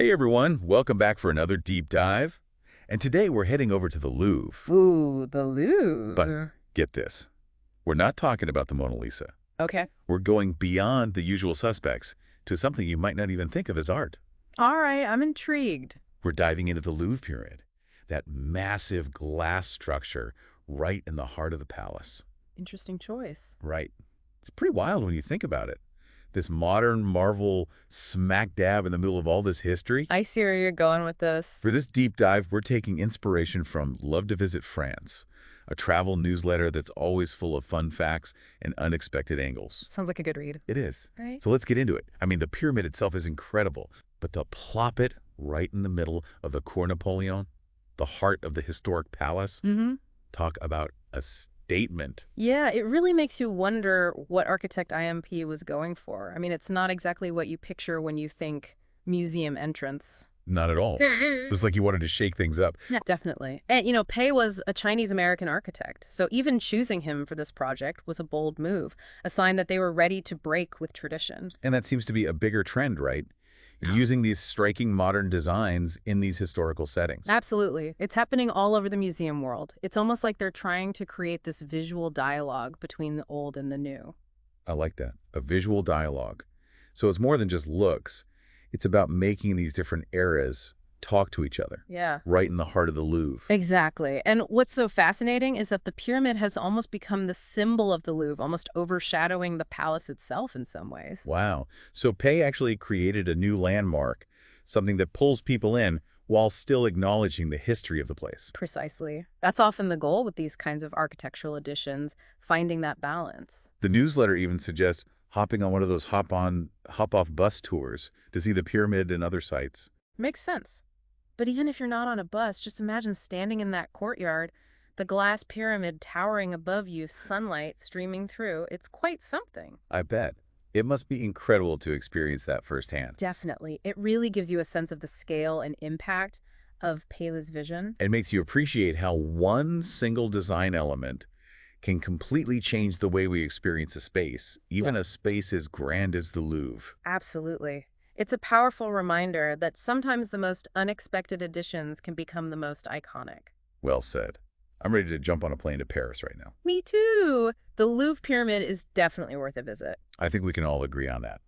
Hey everyone, welcome back for another deep dive. And today we're heading over to the Louvre. Ooh, the But Louvre. get this, we're not talking about the Mona Lisa. Okay. We're going beyond the usual suspects to something you might not even think of as art. All right, I'm intrigued. We're diving into the Louvre Pyramid, that massive glass structure right in the heart of the palace. Interesting choice. Right. It's pretty wild when you think about it. This modern marvel smack dab in the middle of all this history. I see where you're going with this. For this deep dive, we're taking inspiration from Love to Visit France, a travel newsletter that's always full of fun facts and unexpected angles. Sounds like a good read. It is. Right? So let's get into it. I mean, the pyramid itself is incredible, but to plop it right in the middle of the Cour Napoleon, the heart of the historic palace, talk about a statement. Yeah, it really makes you wonder what architect IMP was going for. I mean, it's not exactly what you picture when you think museum entrance. Not at all. Looks like you wanted to shake things up. Yeah, definitely. And, Pei was a Chinese-American architect, so even choosing him for this project was a bold move, a sign that they were ready to break with tradition. And that seems to be a bigger trend, right? Using these striking modern designs in these historical settings. Absolutely. It's happening all over the museum world. It's almost like they're trying to create this visual dialogue between the old and the new. I like that. A visual dialogue. So it's more than just looks. It's about making these different eras talk to each other. Yeah. Right in the heart of the Louvre. Exactly. And what's so fascinating is that the pyramid has almost become the symbol of the Louvre, almost overshadowing the palace itself in some ways. Wow. So Pei actually created a new landmark, something that pulls people in while still acknowledging the history of the place. Precisely. That's often the goal with these kinds of architectural additions, finding that balance. The newsletter even suggests hopping on one of those hop-on, hop-off bus tours to see the pyramid and other sites. Makes sense. But even if you're not on a bus, just imagine standing in that courtyard, the glass pyramid towering above you, sunlight streaming through. It's quite something. I bet. It must be incredible to experience that firsthand. Definitely. It really gives you a sense of the scale and impact of Paley's vision. It makes you appreciate how one single design element can completely change the way we experience a space, even a space as grand as the Louvre. Absolutely. It's a powerful reminder that sometimes the most unexpected additions can become the most iconic. Well said. I'm ready to jump on a plane to Paris right now. Me too. The Louvre Pyramid is definitely worth a visit. I think we can all agree on that.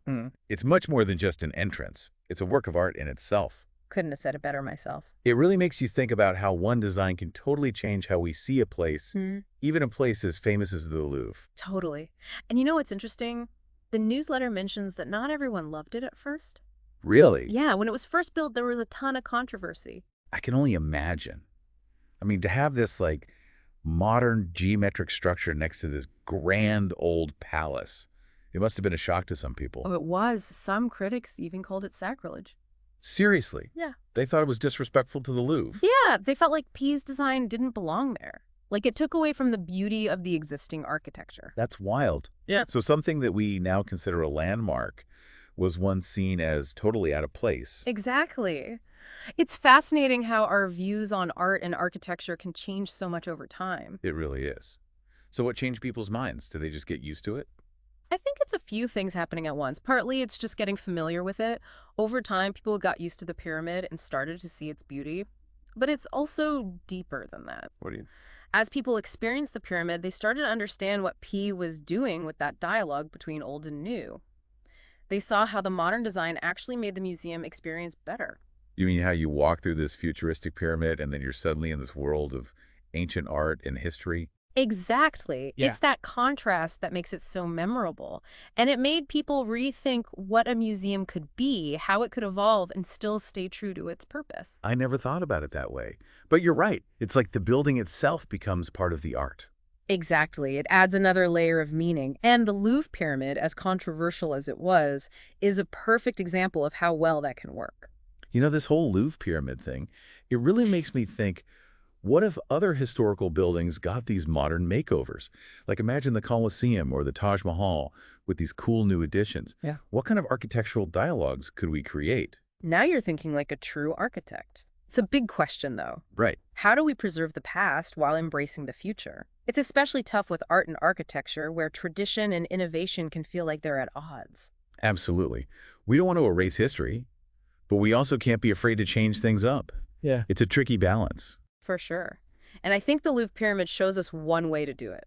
It's much more than just an entrance. It's a work of art in itself. Couldn't have said it better myself. It really makes you think about how one design can totally change how we see a place, even a place as famous as the Louvre. Totally. And you know what's interesting? The newsletter mentions that not everyone loved it at first. Really? Yeah, when it was first built, there was a ton of controversy. I can only imagine. I mean, to have this modern geometric structure next to this grand old palace, it must have been a shock to some people. Oh, it was. Some critics even called it sacrilege. Seriously? Yeah. They thought it was disrespectful to the Louvre. Yeah, they felt like P's design didn't belong there. Like it took away from the beauty of the existing architecture. That's wild. Yeah. So something that we now consider a landmark was once seen as totally out of place. Exactly. It's fascinating how our views on art and architecture can change so much over time. It really is. So what changed people's minds? Did they just get used to it? I think it's a few things happening at once. Partly it's just getting familiar with it. Over time, people got used to the pyramid and started to see its beauty. But it's also deeper than that. What do you... As people experienced the pyramid, they started to understand what P was doing with that dialogue between old and new. They saw how the modern design actually made the museum experience better. You mean how you walk through this futuristic pyramid and then you're suddenly in this world of ancient art and history? Exactly. Yeah. It's that contrast that makes it so memorable. And it made people rethink what a museum could be, how it could evolve and still stay true to its purpose. I never thought about it that way. But you're right. It's like the building itself becomes part of the art. Exactly. It adds another layer of meaning. And the Louvre Pyramid, as controversial as it was, is a perfect example of how well that can work. You know, this whole Louvre pyramid thing, it really makes me think, what if other historical buildings got these modern makeovers? Like imagine the Colosseum or the Taj Mahal with these cool new additions. Yeah. What kind of architectural dialogues could we create? Now you're thinking like a true architect. It's a big question, though. Right. How do we preserve the past while embracing the future? It's especially tough with art and architecture, where tradition and innovation can feel like they're at odds. Absolutely. We don't want to erase history, But we also can't be afraid to change things up. Yeah. It's a tricky balance. For sure. And I think the Louvre Pyramid shows us one way to do it,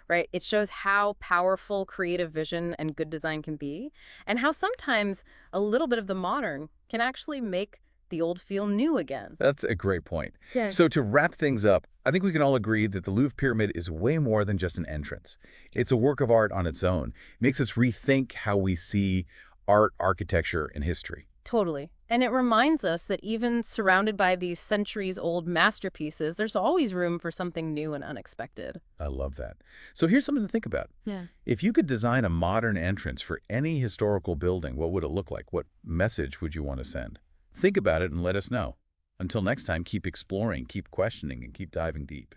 right? It shows how powerful creative vision and good design can be, and how sometimes a little bit of the modern can actually make the old feel new again. That's a great point. Yeah. So to wrap things up, I think we can all agree that the Louvre Pyramid is way more than just an entrance. It's a work of art on its own. It makes us rethink how we see art, architecture, and history. Totally. And it reminds us that even surrounded by these centuries-old masterpieces, there's always room for something new and unexpected. I love that. So here's something to think about. Yeah. If you could design a modern entrance for any historical building, what would it look like? What message would you want to send? Think about it and let us know. Until next time, keep exploring, keep questioning, and keep diving deep.